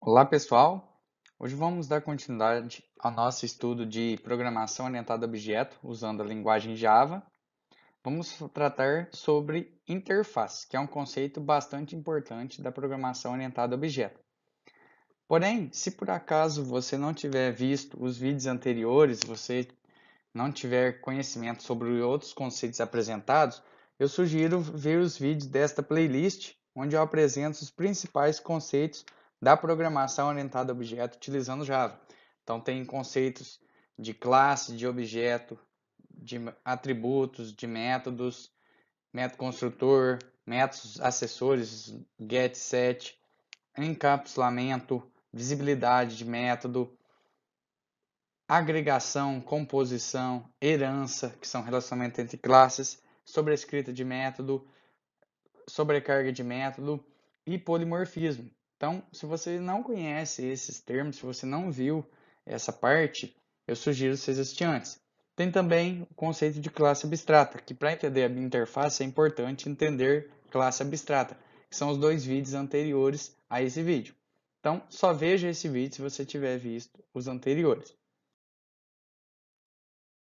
Olá pessoal, hoje vamos dar continuidade ao nosso estudo de programação orientada a objeto usando a linguagem Java. Vamos tratar sobre interface, que é um conceito bastante importante da programação orientada a objeto. Porém, se por acaso você não tiver visto os vídeos anteriores, você não tiver conhecimento sobre outros conceitos apresentados, eu sugiro ver os vídeos desta playlist, onde eu apresento os principais conceitos da programação orientada a objeto utilizando Java. Então tem conceitos de classe, de objeto, de atributos, de métodos, método construtor, métodos acessórios, get, set, encapsulamento, visibilidade de método, agregação, composição, herança, que são relacionamentos entre classes, sobrescrita de método, sobrecarga de método e polimorfismo. Então, se você não conhece esses termos, se você não viu essa parte, eu sugiro vocês assistir antes. Tem também o conceito de classe abstrata, que para entender a interface é importante entender classe abstrata, que são os dois vídeos anteriores a esse vídeo. Então, só veja esse vídeo se você tiver visto os anteriores.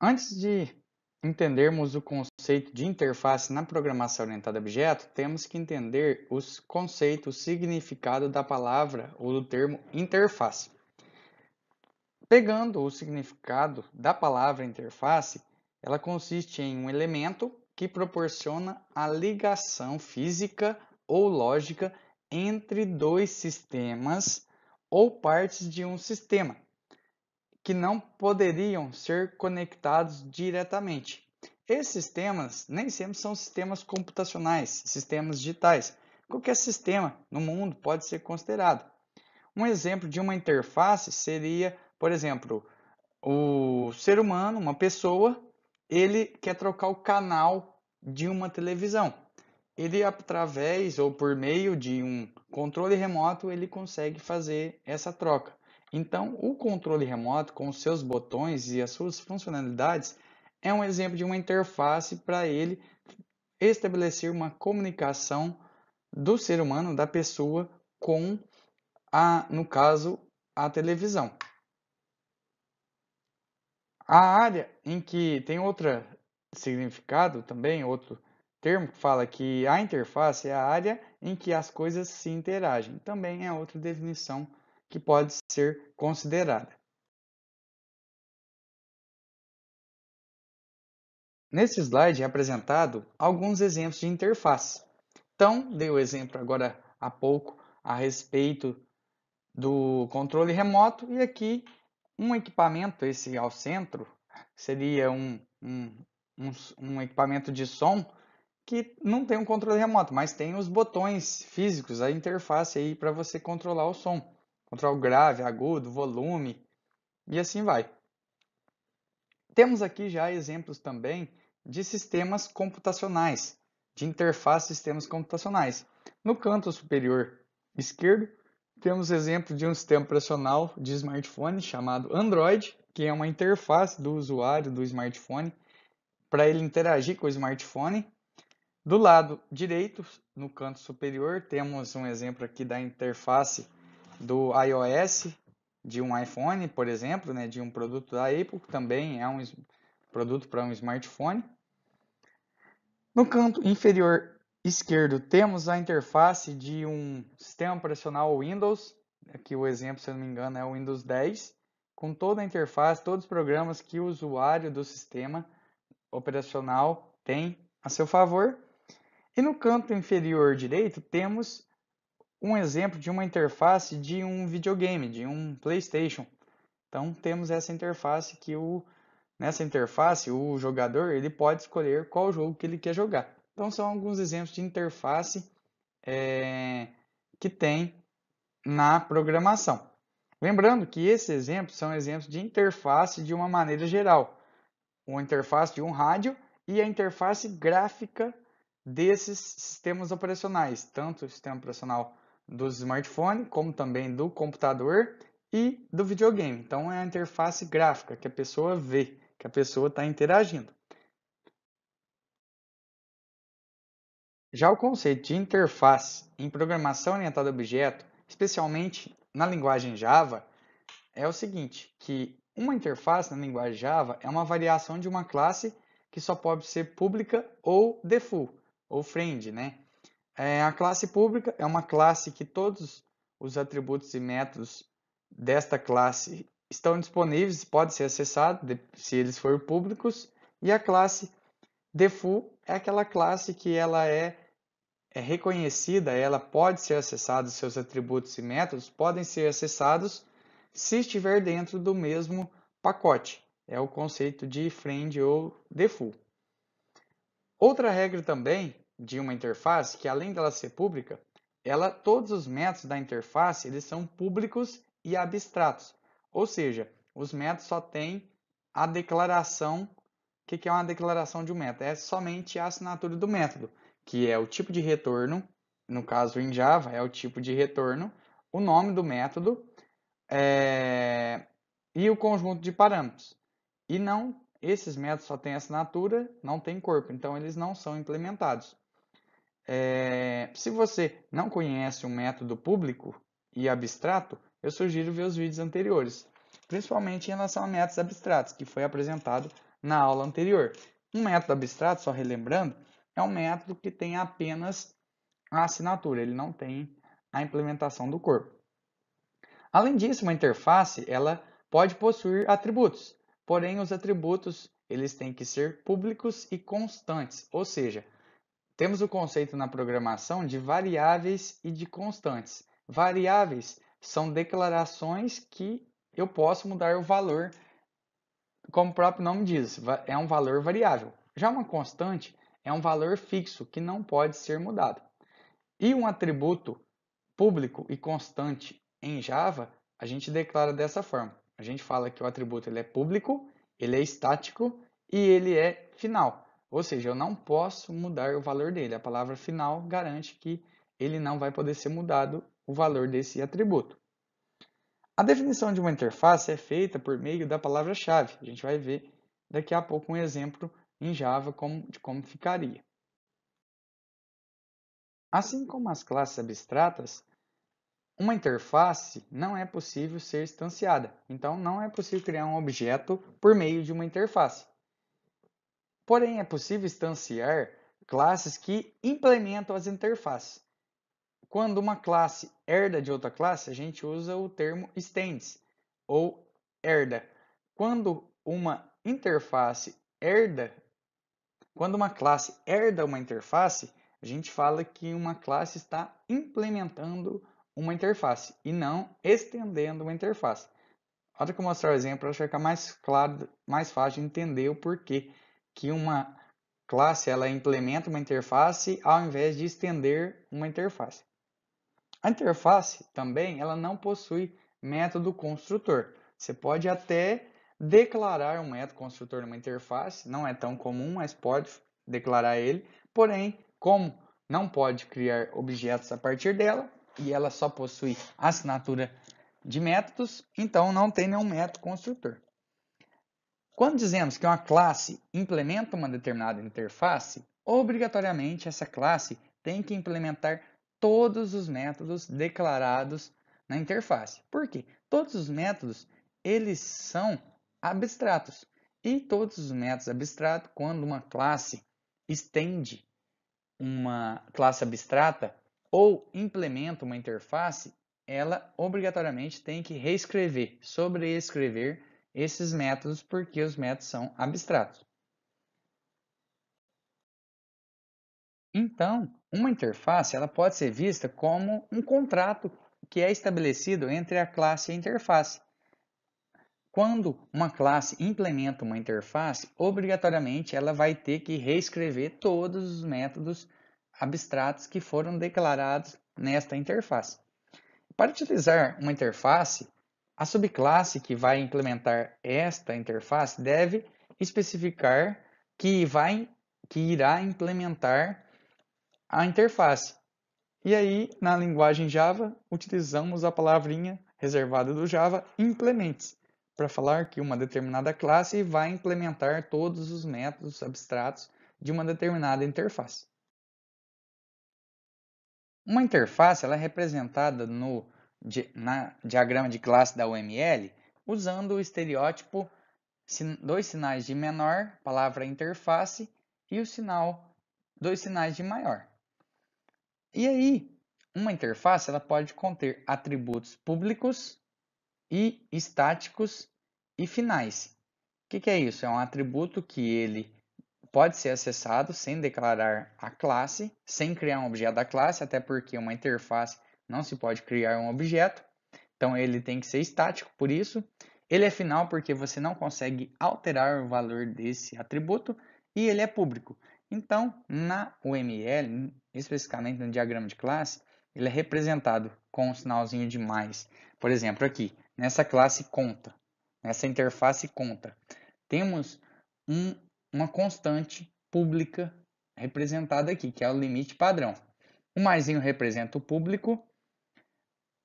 Antes de entendermos o conceito de interface na programação orientada a objeto, temos que entender os conceitos, o significado da palavra ou do termo interface. Pegando o significado da palavra interface, ela consiste em um elemento que proporciona a ligação física ou lógica entre dois sistemas ou partes de um sistema, que não poderiam ser conectados diretamente. Esses sistemas nem sempre são sistemas computacionais, sistemas digitais. Qualquer sistema no mundo pode ser considerado. Um exemplo de uma interface seria, por exemplo, o ser humano, uma pessoa, ele quer trocar o canal de uma televisão. Ele, através ou por meio de um controle remoto, ele consegue fazer essa troca. Então, o controle remoto, com os seus botões e as suas funcionalidades, é um exemplo de uma interface para ele estabelecer uma comunicação do ser humano, da pessoa, com no caso, a televisão. A área em que tem outro significado também, outro termo que fala que a interface é a área em que as coisas se interagem. Também é outra definição que pode ser considerada. Nesse slide é apresentado alguns exemplos de interface. Então, dei o exemplo agora há pouco a respeito do controle remoto e aqui um equipamento, esse ao centro, seria um equipamento de som que não tem um controle remoto, mas tem os botões físicos, a interface aí para você controlar o som. Controlar o grave, agudo, volume e assim vai. Temos aqui já exemplos também de sistemas computacionais, de interface de sistemas computacionais. No canto superior esquerdo, temos exemplo de um sistema operacional de smartphone chamado Android, que é uma interface do usuário do smartphone para ele interagir com o smartphone. Do lado direito, no canto superior, temos um exemplo aqui da interface do iOS, de um iPhone, por exemplo, né, de um produto da Apple, que também é um produto para um smartphone. No canto inferior esquerdo, temos a interface de um sistema operacional Windows, aqui o exemplo, se eu não me engano, é o Windows 10, com toda a interface, todos os programas que o usuário do sistema operacional tem a seu favor. E no canto inferior direito, temos um exemplo de uma interface de um videogame, de um PlayStation. Então, temos essa interface que nessa interface, o jogador ele pode escolher qual jogo que ele quer jogar. Então, são alguns exemplos de interface que tem na programação. Lembrando que esses exemplos são exemplos de interface de uma maneira geral. Uma interface de um rádio e a interface gráfica desses sistemas operacionais, tanto o sistema operacional do smartphone, como também do computador e do videogame. Então, é a interface gráfica que a pessoa vê, que a pessoa está interagindo. Já o conceito de interface em programação orientada a objeto, especialmente na linguagem Java é o seguinte, que uma interface na linguagem Java é uma variação de uma classe que só pode ser pública ou default, ou friend, né? A classe pública é uma classe que todos os atributos e métodos desta classe estão disponíveis, pode ser acessado se eles forem públicos, e a classe default é aquela classe que ela é reconhecida, ela pode ser acessada, seus atributos e métodos podem ser acessados se estiver dentro do mesmo pacote. É o conceito de friend ou default. Outra regra também de uma interface, que além dela ser pública, todos os métodos da interface eles são públicos e abstratos. Ou seja, os métodos só têm a declaração. O que é uma declaração de um método? É somente a assinatura do método, que é o tipo de retorno, no caso em Java, é o tipo de retorno, o nome do método e o conjunto de parâmetros. E não, esses métodos só têm assinatura, não tem corpo, então eles não são implementados. Se você não conhece um método público e abstrato, eu sugiro ver os vídeos anteriores, principalmente em relação a métodos abstratos, que foi apresentado na aula anterior. Um método abstrato, só relembrando, é um método que tem apenas a assinatura, ele não tem a implementação do corpo. Além disso, uma interface ela pode possuir atributos, porém os atributos eles têm que ser públicos e constantes, ou seja, temos o conceito na programação de variáveis e de constantes. Variáveis são declarações que eu posso mudar o valor, como o próprio nome diz, é um valor variável. Já uma constante é um valor fixo que não pode ser mudado. E um atributo público e constante em Java, a gente declara dessa forma. A gente fala que o atributo ele é público, ele é estático e ele é final. Ou seja, eu não posso mudar o valor dele. A palavra final garante que ele não vai poder ser mudado o valor desse atributo. A definição de uma interface é feita por meio da palavra-chave. A gente vai ver daqui a pouco um exemplo em Java de como ficaria. Assim como as classes abstratas, uma interface não é possível ser instanciada, então não é possível criar um objeto por meio de uma interface. Porém, é possível instanciar classes que implementam as interfaces. Quando uma classe herda de outra classe, a gente usa o termo extends ou herda. Quando uma classe herda uma interface, a gente fala que uma classe está implementando uma interface e não estendendo uma interface. Na hora que eu mostrar o exemplo, acho que vai ficar mais claro, mais fácil de entender o porquê que uma classe ela implementa uma interface ao invés de estender uma interface. A interface também ela não possui método construtor. Você pode até declarar um método construtor numa interface, não é tão comum, mas pode declarar ele. Porém, como não pode criar objetos a partir dela e ela só possui assinatura de métodos, então não tem nenhum método construtor. Quando dizemos que uma classe implementa uma determinada interface, obrigatoriamente essa classe tem que implementar todos os métodos declarados na interface. Por quê? Todos os métodos eles são abstratos. E todos os métodos abstratos, quando uma classe estende uma classe abstrata ou implementa uma interface, ela obrigatoriamente tem que reescrever, sobreescrever esses métodos porque os métodos são abstratos. Então, uma interface ela pode ser vista como um contrato que é estabelecido entre a classe e a interface. Quando uma classe implementa uma interface, obrigatoriamente ela vai ter que reescrever todos os métodos abstratos que foram declarados nesta interface. Para utilizar uma interface, a subclasse que vai implementar esta interface deve especificar que irá implementar a interface. E aí, na linguagem Java, utilizamos a palavrinha reservada do Java, implements, para falar que uma determinada classe vai implementar todos os métodos abstratos de uma determinada interface. Uma interface ela é representada no na diagrama de classe da UML, usando o estereótipo dois sinais de menor, palavra interface, e o sinal, dois sinais de maior. E aí, uma interface ela pode conter atributos públicos e estáticos e finais. O que é isso? É um atributo que ele pode ser acessado sem declarar a classe, sem criar um objeto da classe, até porque uma interface não se pode criar um objeto. Então ele tem que ser estático, por isso. Ele é final porque você não consegue alterar o valor desse atributo e ele é público. Então, na UML, especificamente no diagrama de classe, ele é representado com um sinalzinho de mais. Por exemplo, aqui, nessa classe conta, nessa interface conta, temos uma constante pública representada aqui, que é o limite padrão. O maisinho representa o público,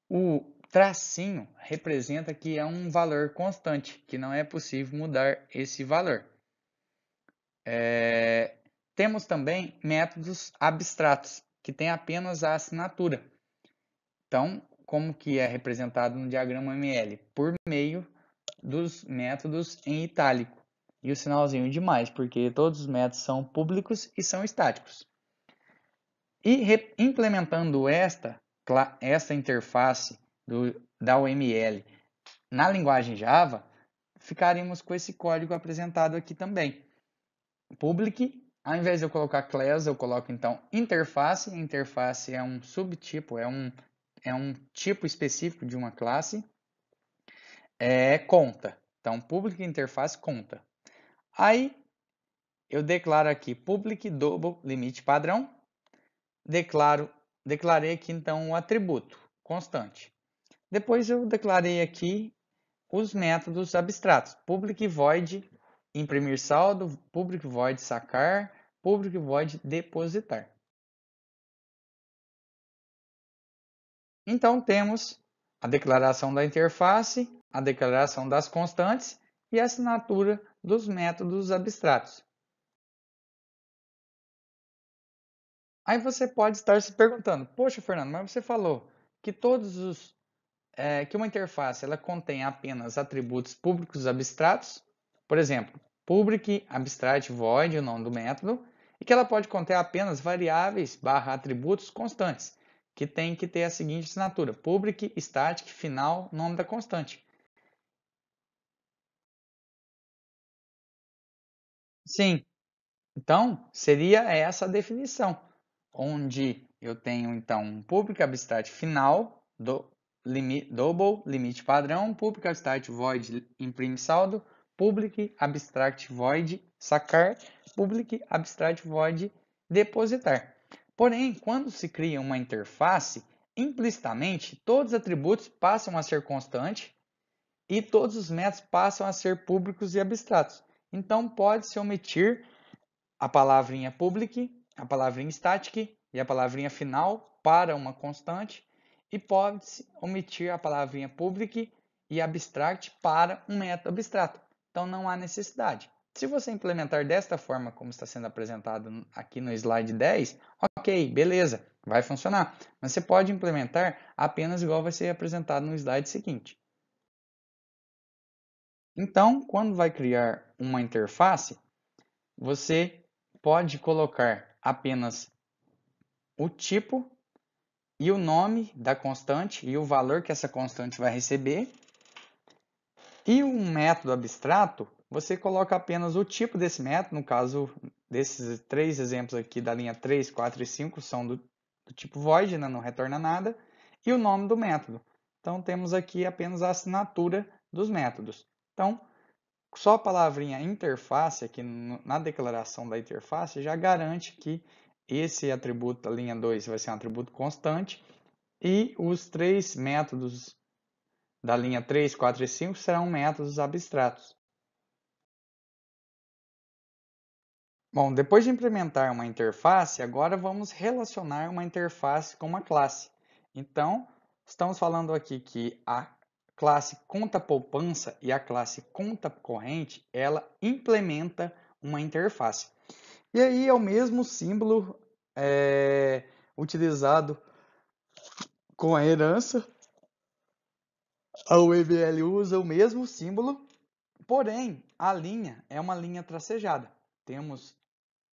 o tracinho representa que é um valor constante, que não é possível mudar esse valor. Temos também métodos abstratos, que têm apenas a assinatura. Então, como que é representado no diagrama ML? Por meio dos métodos em itálico e o sinalzinho de mais, porque todos os métodos são públicos e são estáticos. E implementando esta interface da UML na linguagem Java, ficaríamos com esse código apresentado aqui também. Public, ao invés de eu colocar class, eu coloco então interface. Interface é um subtipo, é um tipo específico de uma classe. Conta. Então, public interface conta. Aí, eu declaro aqui public double limite padrão. Declarei aqui então o atributo constante. Depois eu declarei aqui os métodos abstratos. Public void imprimir saldo, public void sacar, public void depositar. Então temos a declaração da interface, a declaração das constantes e a assinatura dos métodos abstratos. Aí você pode estar se perguntando, poxa, Fernando, mas você falou que que uma interface ela contém apenas atributos públicos abstratos, por exemplo, public abstract void, o nome do método, e que ela pode conter apenas variáveis / atributos constantes, que tem que ter a seguinte assinatura: public static final nome da constante. Sim, então seria essa a definição, onde eu tenho então um public abstract final do double limite padrão, public abstract void imprime saldo, public abstract void sacar, public abstract void depositar. Porém, quando se cria uma interface, implicitamente todos os atributos passam a ser constantes e todos os métodos passam a ser públicos e abstratos. Então pode-se omitir a palavrinha public, a palavrinha static e a palavrinha final para uma constante, e pode-se omitir a palavrinha public e abstract para um método abstrato. Então não há necessidade. Se você implementar desta forma como está sendo apresentado aqui no slide 10, ok, beleza, vai funcionar. Mas você pode implementar apenas igual vai ser apresentado no slide seguinte. Então, quando vai criar uma interface, você pode colocar apenas o tipo e o nome da constante e o valor que essa constante vai receber. E um método abstrato, você coloca apenas o tipo desse método, no caso desses três exemplos aqui da linha 3, 4 e 5 são do tipo void, né? Não retorna nada, e o nome do método. Então temos aqui apenas a assinatura dos métodos. Então, só a palavrinha interface aqui na declaração da interface já garante que esse atributo da linha 2 vai ser um atributo constante e os três métodos da linha 3, 4 e 5 serão métodos abstratos. Bom, depois de implementar uma interface, agora vamos relacionar uma interface com uma classe. Então, estamos falando aqui que a classe conta poupança e a classe conta corrente, ela implementa uma interface. E aí é o mesmo símbolo utilizado com a herança A UML usa o mesmo símbolo, porém a linha é uma linha tracejada. Temos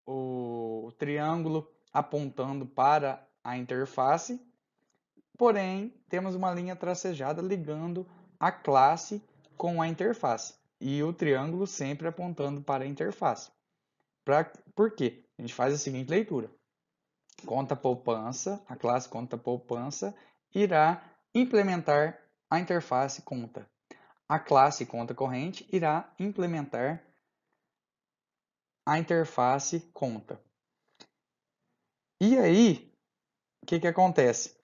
o triângulo apontando para a interface, porém temos uma linha tracejada ligando a classe com a interface e o triângulo sempre apontando para a interface. Por quê? A gente faz a seguinte leitura. Conta poupança, a classe conta poupança irá implementar a interface conta. A classe conta corrente irá implementar a interface conta. E aí, o que acontece?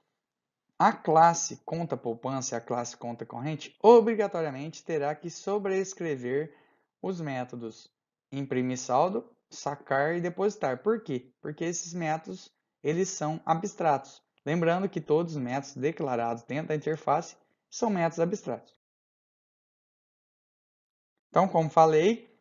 A classe conta poupança e a classe conta corrente obrigatoriamente terá que sobrescrever os métodos imprimir saldo, sacar e depositar. Por quê? Porque esses métodos eles são abstratos. Lembrando que todos os métodos declarados dentro da interface são métodos abstratos. Então, como falei,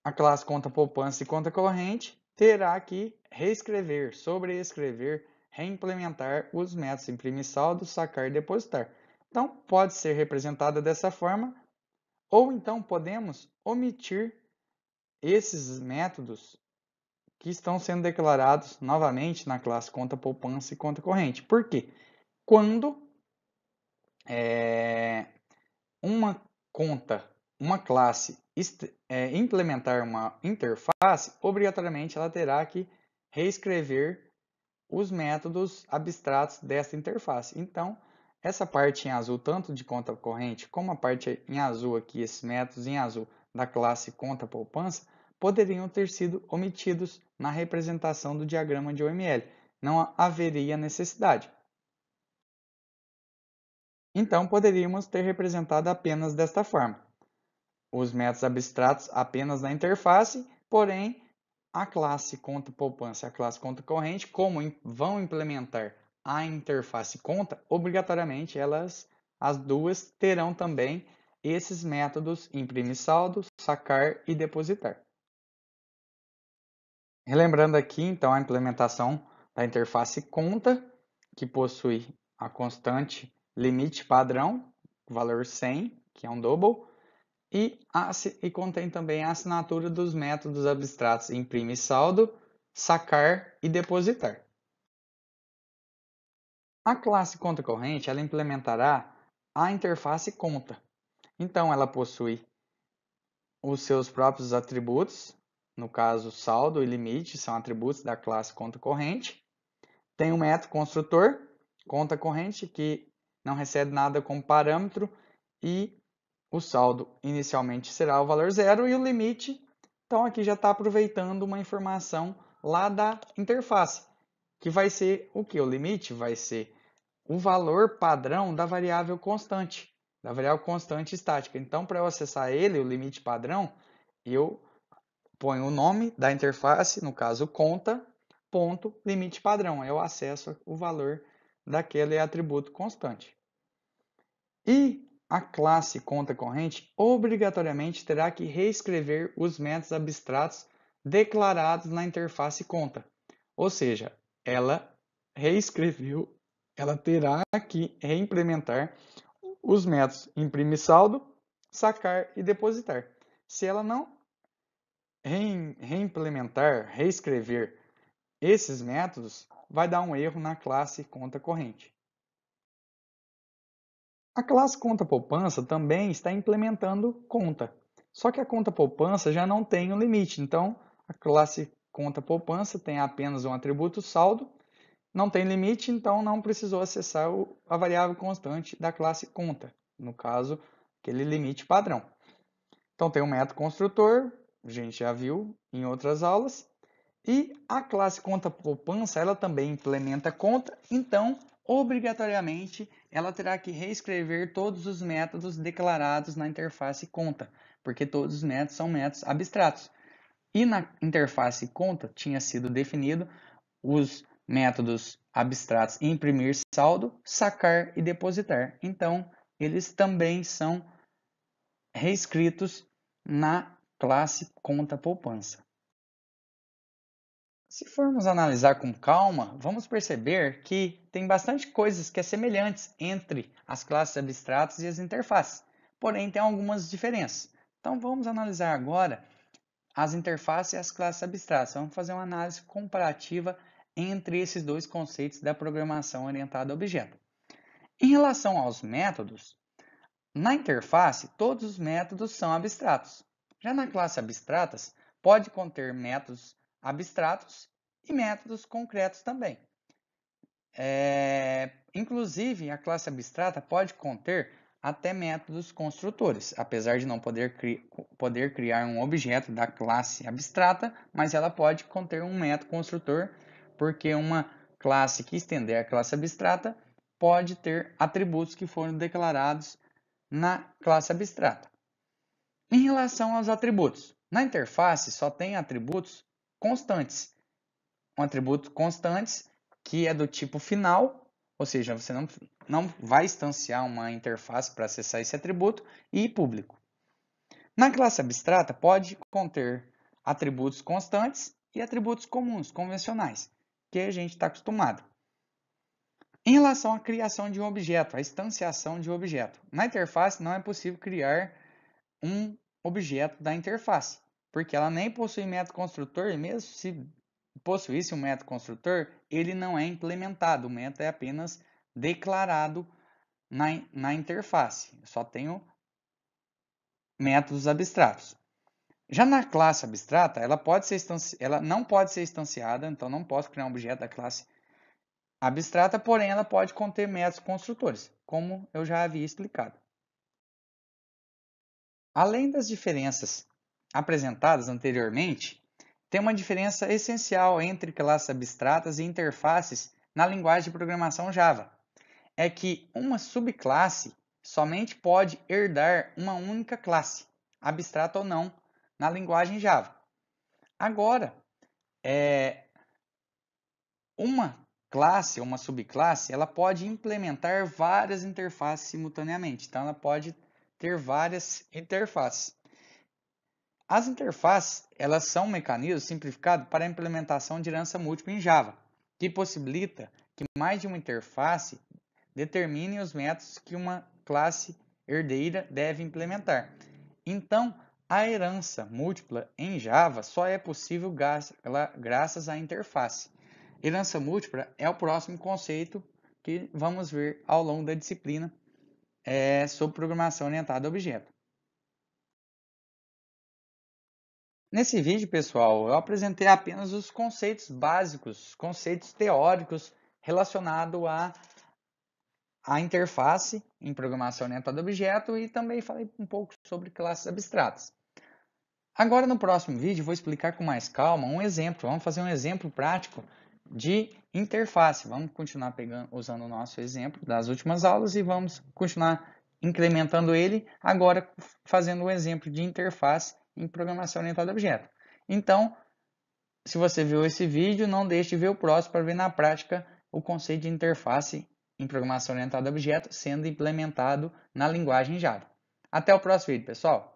a classe conta poupança e conta corrente terá que reescrever, sobreescrever, reimplementar os métodos imprimir saldo, sacar e depositar. Então, pode ser representada dessa forma, ou então podemos omitir esses métodos que estão sendo declarados novamente na classe conta poupança e conta corrente. Por quê? Quando uma conta, uma classe implementar uma interface, obrigatoriamente ela terá que reescrever os métodos abstratos dessa interface. Então, essa parte em azul, tanto de conta corrente como a parte em azul aqui, esses métodos em azul da classe conta poupança, poderiam ter sido omitidos na representação do diagrama de OML. Não haveria necessidade. Então, poderíamos ter representado apenas desta forma. Os métodos abstratos apenas na interface, porém, a classe conta poupança e a classe conta corrente, como vão implementar a interface conta, obrigatoriamente as duas terão também esses métodos imprimir saldo, sacar e depositar. Relembrando aqui, então, a implementação da interface conta, que possui a constante limite padrão, valor 100, que é um double, e contém também a assinatura dos métodos abstratos imprimir saldo, sacar e depositar. A classe conta corrente ela implementará a interface conta. Então, ela possui os seus próprios atributos, no caso, saldo e limite são atributos da classe conta corrente. Tem o método construtor, conta corrente, que não recebe nada como parâmetro e o saldo inicialmente será o valor zero e o limite, então aqui já está aproveitando uma informação lá da interface, que vai ser o que? O limite vai ser o valor padrão da variável constante estática. Então, para eu acessar ele, o limite padrão, eu ponho o nome da interface, no caso conta, ponto, limite padrão. Eu acesso o valor daquele atributo constante. E a classe conta corrente obrigatoriamente terá que reescrever os métodos abstratos declarados na interface conta. Ou seja, ela terá que reimplementar os métodos imprimir saldo, sacar e depositar. Se ela não reescrever esses métodos, vai dar um erro na classe conta corrente. A classe conta poupança também está implementando conta. Só que a conta poupança já não tem um limite. Então, a classe conta poupança tem apenas um atributo saldo, não tem limite, então não precisou acessar a variável constante da classe conta. No caso, aquele limite padrão. Então, tem o método construtor, a gente já viu em outras aulas. E a classe conta poupança, ela também implementa conta, então, obrigatoriamente, ela terá que reescrever todos os métodos declarados na interface conta, porque todos os métodos são métodos abstratos. E na interface conta tinha sido definido os métodos abstratos imprimir saldo, sacar e depositar. Então, eles também são reescritos na classe conta poupança. Se formos analisar com calma, vamos perceber que tem bastante coisas que é semelhantes entre as classes abstratas e as interfaces, porém tem algumas diferenças. Então vamos analisar agora as interfaces e as classes abstratas. Vamos fazer uma análise comparativa entre esses dois conceitos da programação orientada a objeto. Em relação aos métodos, na interface todos os métodos são abstratos. Já na classe abstratas, pode conter métodos abstratos e métodos concretos também. Inclusive, a classe abstrata pode conter até métodos construtores, apesar de não poder criar um objeto da classe abstrata, mas ela pode conter um método construtor, porque uma classe que estender a classe abstrata pode ter atributos que foram declarados na classe abstrata. Em relação aos atributos, na interface só tem atributos constantes. Um atributo constantes que é do tipo final, ou seja, você não vai instanciar uma interface para acessar esse atributo, e público. Na classe abstrata pode conter atributos constantes e atributos comuns, convencionais, que a gente está acostumado. Em relação à criação de um objeto, a instanciação de um objeto, na interface não é possível criar um objeto da interface, porque ela nem possui método construtor, e mesmo se possuísse um método construtor, ele não é implementado, o método é apenas declarado na interface, só tenho métodos abstratos. Já na classe abstrata, ela não pode ser instanciada, então não posso criar um objeto da classe abstrata, porém ela pode conter métodos construtores, como eu já havia explicado. Além das diferenças apresentadas anteriormente, tem uma diferença essencial entre classes abstratas e interfaces na linguagem de programação Java. É que uma subclasse somente pode herdar uma única classe, abstrata ou não, na linguagem Java. Agora, uma classe ou uma subclasse, ela pode implementar várias interfaces simultaneamente. Então, ela pode ter várias interfaces. As interfaces, elas são um mecanismo simplificado para a implementação de herança múltipla em Java, que possibilita que mais de uma interface determine os métodos que uma classe herdeira deve implementar. Então, a herança múltipla em Java só é possível graças à interface. Herança múltipla é o próximo conceito que vamos ver ao longo da disciplina sobre programação orientada a objeto. Nesse vídeo, pessoal, eu apresentei apenas os conceitos básicos, conceitos teóricos relacionados à interface em programação orientada a objeto e também falei um pouco sobre classes abstratas. Agora, no próximo vídeo, vou explicar com mais calma um exemplo. Vamos fazer um exemplo prático de interface. Vamos continuar usando o nosso exemplo das últimas aulas e vamos continuar incrementando ele, agora fazendo um exemplo de interface em programação orientada a objeto. Então, se você viu esse vídeo, não deixe de ver o próximo para ver na prática o conceito de interface em programação orientada a objeto sendo implementado na linguagem Java. Até o próximo vídeo, pessoal!